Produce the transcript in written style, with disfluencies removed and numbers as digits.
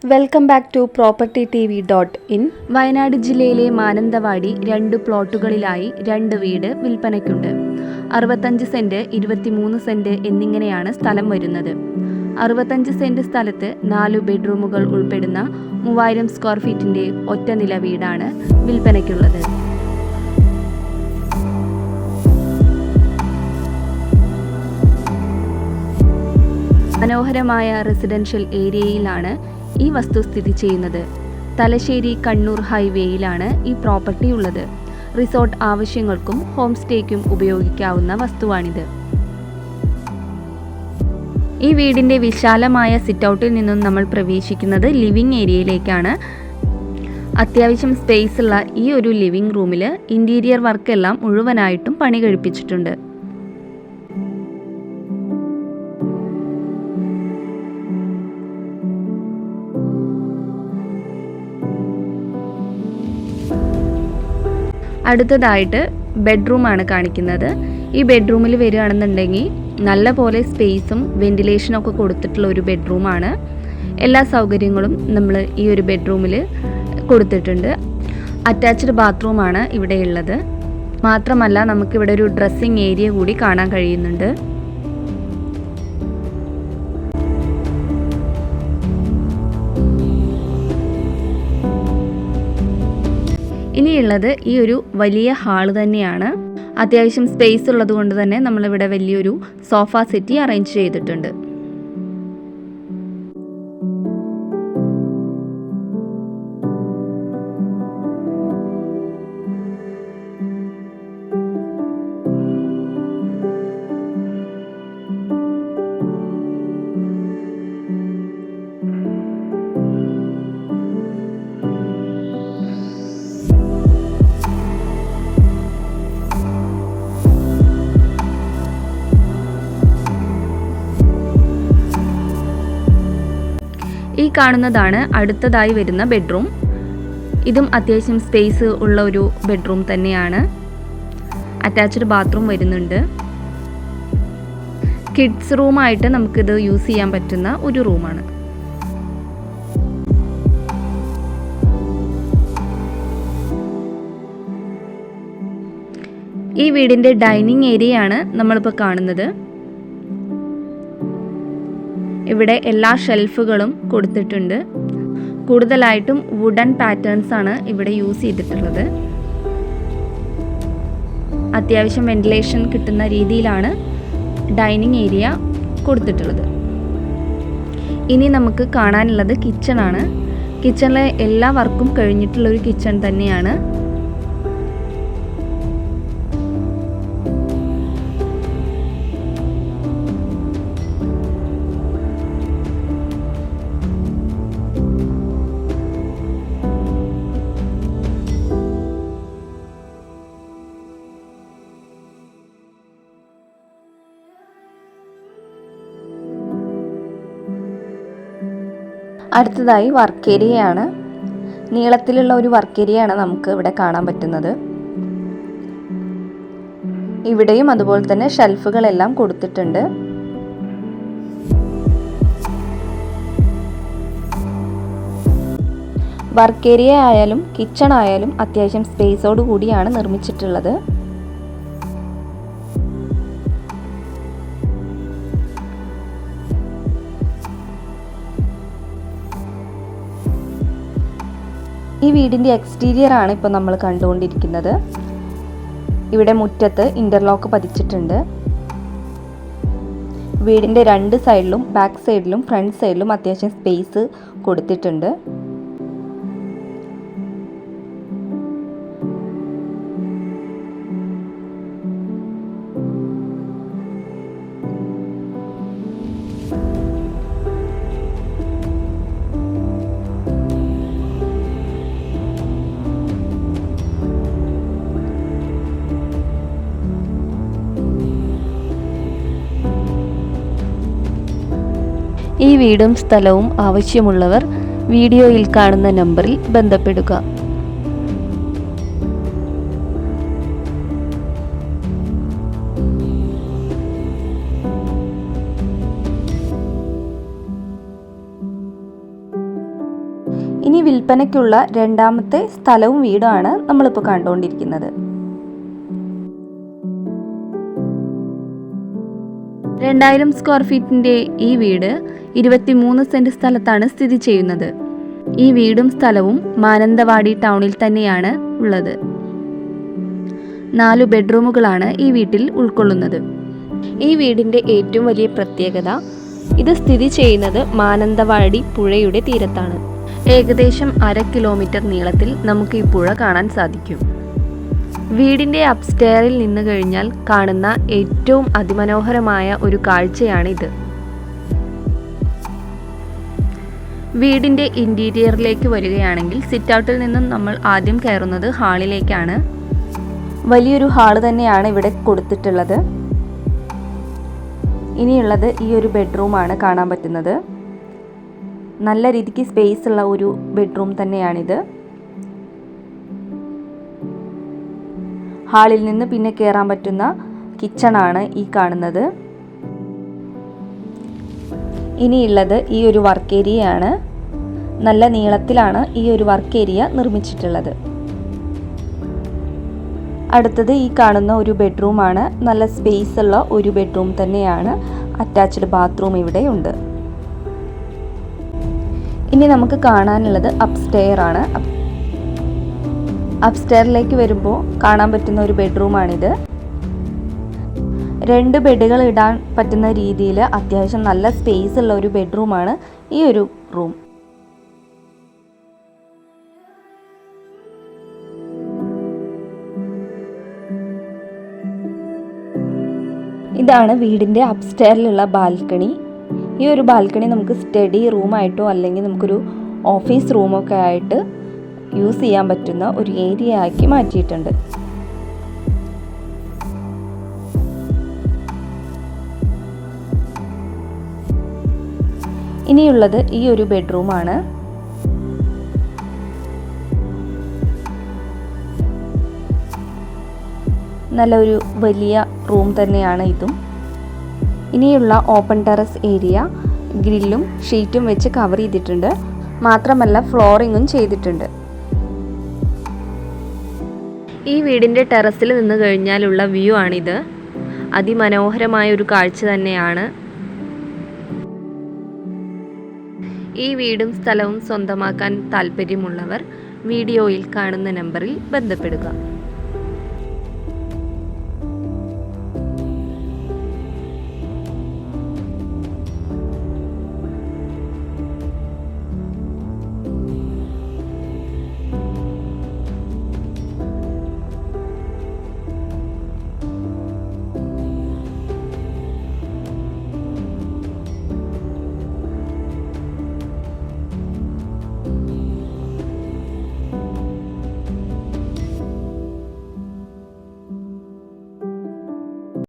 Welcome back to propertytv.in. Wayanad ജില്ലയിലെ മാനന്തവാടി 2 പ്ലോട്ടുകളിലായി 2 വീട് വിൽപ്പനയ്ക്കുണ്ട്. 65 saint, 23 saint എന്നിങ്ങനെയാണ് സ്ഥലം വരുന്നത്. 65 സെന്റ് സ്ഥലത്ത് 4 ബെഡ്റൂമുകൾ ഉൾപ്പെടുന്ന 3000 സ്ക്വയർ ഫീറ്റിന്റെ ഒറ്റ നില വീടാണ് വിൽപ്പനയ്ക്കുള്ളത്. മനോഹരമായ റെസിഡൻഷ്യൽ ഏരിയയിലാണ് ഈ വസ്തു സ്ഥിതി ചെയ്യുന്നത്. തലശ്ശേരി കണ്ണൂർ ഹൈവേയിലാണ് ഈ പ്രോപ്പർട്ടി ഉള്ളത്. റിസോർട്ട് ആവശ്യങ്ങൾക്കും ഹോം സ്റ്റേക്കും ഉപയോഗിക്കാവുന്ന വസ്തുവാണിത്. ഈ വീടിൻ്റെ വിശാലമായ സിറ്റൗട്ടിൽ നിന്നും നമ്മൾ പ്രവേശിക്കുന്നത് ലിവിംഗ് ഏരിയയിലേക്കാണ്. അത്യാവശ്യം സ്പേസ് ഉള്ള ഈ ഒരു ലിവിംഗ് റൂമിൽ ഇൻറ്റീരിയർ വർക്കെല്ലാം മുഴുവനായിട്ടും പണി കഴിപ്പിച്ചിട്ടുണ്ട്. അടുത്തതായിട്ട് ബെഡ്റൂമാണ് കാണിക്കുന്നത്. ഈ ബെഡ്റൂമിൽ വരികയാണെന്നുണ്ടെങ്കിൽ നല്ല പോലെ സ്പേസും വെന്റിലേഷനൊക്കെ കൊടുത്തിട്ടുള്ള ഒരു ബെഡ്റൂമാണ്. എല്ലാ സൗകര്യങ്ങളും നമ്മൾ ഈ ഒരു ബെഡ്റൂമിൽ കൊടുത്തിട്ടുണ്ട്. അറ്റാച്ച്ഡ് ബാത്റൂമാണ് ഇവിടെ ഉള്ളത്. മാത്രമല്ല നമുക്കിവിടെ ഒരു ഡ്രസ്സിങ് ഏരിയ കൂടി കാണാൻ കഴിയുന്നുണ്ട്. ഇനിയുള്ളത് ഈ ഒരു വലിയ ഹാള് തന്നെയാണ്. അത്യാവശ്യം സ്പേസ് ഉള്ളത് കൊണ്ട് തന്നെ നമ്മളിവിടെ വലിയൊരു സോഫ സെറ്റി അറേഞ്ച് ചെയ്തിട്ടുണ്ട്. ഈ കാണുന്നതാണ് അടുത്തതായി വരുന്ന ബെഡ്റൂം. ഇതും അത്യാവശ്യം സ്പേസ് ഉള്ള ഒരു ബെഡ്റൂം തന്നെയാണ്. അറ്റാച്ച്ഡ് ബാത്റൂം വരുന്നുണ്ട്. കിഡ്സ് റൂമായിട്ട് നമുക്കിത് യൂസ് ചെയ്യാൻ പറ്റുന്ന ഒരു റൂമാണ്. ഈ വീടിൻ്റെ ഡൈനിങ് ഏരിയയാണ് നമ്മളിപ്പോൾ കാണുന്നത്. ഇവിടെ എല്ലാ ഷെൽഫുകളും കൊടുത്തിട്ടുണ്ട്. കൂടുതലായിട്ടും വുഡൻ പാറ്റേൺസ് ആണ് ഇവിടെ യൂസ് ചെയ്തിട്ടുള്ളത്. അത്യാവശ്യം വെന്റിലേഷൻ കിട്ടുന്ന രീതിയിലാണ് ഡൈനിങ് ഏരിയ കൊടുത്തിട്ടുള്ളത്. ഇനി നമുക്ക് കാണാനുള്ളത് കിച്ചണാണ്. കിച്ചണിലെ എല്ലാ വർക്കും കഴിഞ്ഞിട്ടുള്ളൊരു കിച്ചൺ തന്നെയാണ്. അടുത്തതായി വർക്ക് ഏരിയയാണ്. നീളത്തിലുള്ള ഒരു വർക്ക് ഏരിയയാണ് നമുക്ക് ഇവിടെ കാണാൻ പറ്റുന്നത്. ഇവിടെയും അതുപോലെ തന്നെ ഷെൽഫുകളെല്ലാം കൊടുത്തിട്ടുണ്ട്. വർക്ക് ഏരിയ ആയാലും കിച്ചൺ ആയാലും അത്യാവശ്യം സ്പേസോട് കൂടിയാണ് നിർമ്മിച്ചിട്ടുള്ളത്. ഈ വീടിൻ്റെ എക്സ്റ്റീരിയർ ആണ് ഇപ്പോൾ നമ്മൾ കണ്ടുകൊണ്ടിരിക്കുന്നത്. ഇവിടെ മുറ്റത്ത് ഇൻ്റർലോക്ക് പതിച്ചിട്ടുണ്ട്. വീടിൻ്റെ 2 സൈഡിലും ബാക്ക് സൈഡിലും ഫ്രണ്ട് സൈഡിലും അത്യാവശ്യം സ്പേസ് കൊടുത്തിട്ടുണ്ട്. ഈ വീടും സ്ഥലവും ആവശ്യമുള്ളവർ വീഡിയോയിൽ കാണുന്ന നമ്പറിൽ ബന്ധപ്പെടുക. ഇനി വിൽപ്പനയ്ക്കുള്ള രണ്ടാമത്തെ സ്ഥലവും വീടുമാണ് നമ്മളിപ്പോൾ കണ്ടുകൊണ്ടിരിക്കുന്നത്. 2000 സ്ക്വയർ ഫീറ്റിൻ്റെ ഈ വീട് 23 സെൻറ് സ്ഥലത്താണ് സ്ഥിതി ചെയ്യുന്നത്. ഈ വീടും സ്ഥലവും മാനന്തവാടി ടൗണിൽ തന്നെയാണ് ഉള്ളത്. 4 ബെഡ്റൂമുകളാണ് ഈ വീട്ടിൽ ഉൾക്കൊള്ളുന്നത്. ഈ വീടിൻ്റെ ഏറ്റവും വലിയ പ്രത്യേകത, ഇത് സ്ഥിതി ചെയ്യുന്നത് മാനന്തവാടി പുഴയുടെ തീരത്താണ്. ഏകദേശം 1/2 കിലോമീറ്റർ നീളത്തിൽ നമുക്ക് ഈ പുഴ കാണാൻ സാധിക്കും. വീടിൻ്റെ അപ്സ്റ്റെയറിൽ നിന്ന് കഴിഞ്ഞാൽ കാണുന്ന ഏറ്റവും അതിമനോഹരമായ ഒരു കാഴ്ചയാണിത്. വീടിൻ്റെ ഇൻറ്റീരിയറിലേക്ക് വരികയാണെങ്കിൽ സിറ്റ് ഔട്ടിൽ നിന്നും നമ്മൾ ആദ്യം കയറുന്നത് ഹാളിലേക്കാണ്. വലിയൊരു ഹാള് തന്നെയാണ് ഇവിടെ കൊടുത്തിട്ടുള്ളത്. ഇനിയുള്ളത് ഈ ഒരു ബെഡ്റൂമാണ് കാണാൻ പറ്റുന്നത്. നല്ല രീതിക്ക് സ്പേസ് ഉള്ള ഒരു ബെഡ്റൂം തന്നെയാണിത്. ഹാളിൽ നിന്ന് പിന്നെ കയറാൻ പറ്റുന്ന കിച്ചണാണ് ഈ കാണുന്നത്. ഇനിയുള്ളത് ഈ ഒരു വർക്ക് ഏരിയയാണ്. നല്ല നീളത്തിലാണ് ഈ ഒരു വർക്ക് ഏരിയ നിർമ്മിച്ചിട്ടുള്ളത്. അടുത്തത് ഈ കാണുന്ന ഒരു ബെഡ്റൂമാണ്. നല്ല സ്പേസ് ഉള്ള ഒരു ബെഡ്റൂം തന്നെയാണ്. അറ്റാച്ച്ഡ് ബാത്റൂം ഇവിടെ ഉണ്ട്. ഇനി നമുക്ക് കാണാനുള്ളത് അപ്സ്റ്റെയർ ആണ്. അപ്സ്റ്റെയറിലേക്ക് വരുമ്പോൾ കാണാൻ പറ്റുന്ന ഒരു ബെഡ്റൂമാണിത്. 2 ബെഡുകൾ ഇടാൻ പറ്റുന്ന രീതിയിൽ അത്യാവശ്യം നല്ല സ്പേസ് ഉള്ള ഒരു ബെഡ്റൂമാണ് ഈ ഒരു റൂം. ഇതാണ് വീടിൻ്റെ അപ്സ്റ്റെയറിലുള്ള ബാൽക്കണി. ഈ ഒരു ബാൽക്കണി നമുക്ക് സ്റ്റഡി റൂമായിട്ടോ അല്ലെങ്കിൽ നമുക്കൊരു ഓഫീസ് റൂമൊക്കെ ആയിട്ട് യൂസ് ചെയ്യാൻ പറ്റുന്ന ഒരു ഏരിയ ആക്കി മാറ്റിയിട്ടുണ്ട്. ഇനിയുള്ളത് ഈ ഒരു ബെഡ്റൂമാണ്. നല്ലൊരു വലിയ റൂം തന്നെയാണ് ഇതും. ഇനിയുള്ള ഓപ്പൺ ടെറസ് ഏരിയ ഗ്രില്ലും ഷീറ്റും വെച്ച് കവർ ചെയ്തിട്ടുണ്ട്. മാത്രമല്ല ഫ്ലോറിങ്ങും ചെയ്തിട്ടുണ്ട്. ഈ വീടിൻ്റെ ടെറസിൽ നിന്ന് കഴിഞ്ഞാലുള്ള വ്യൂ ആണിത്. അതിമനോഹരമായ ഒരു കാഴ്ച തന്നെയാണ്. ഈ വീടും സ്ഥലവും സ്വന്തമാക്കാൻ താല്പര്യമുള്ളവർ വീഡിയോയിൽ കാണുന്ന നമ്പറിൽ ബന്ധപ്പെടുക.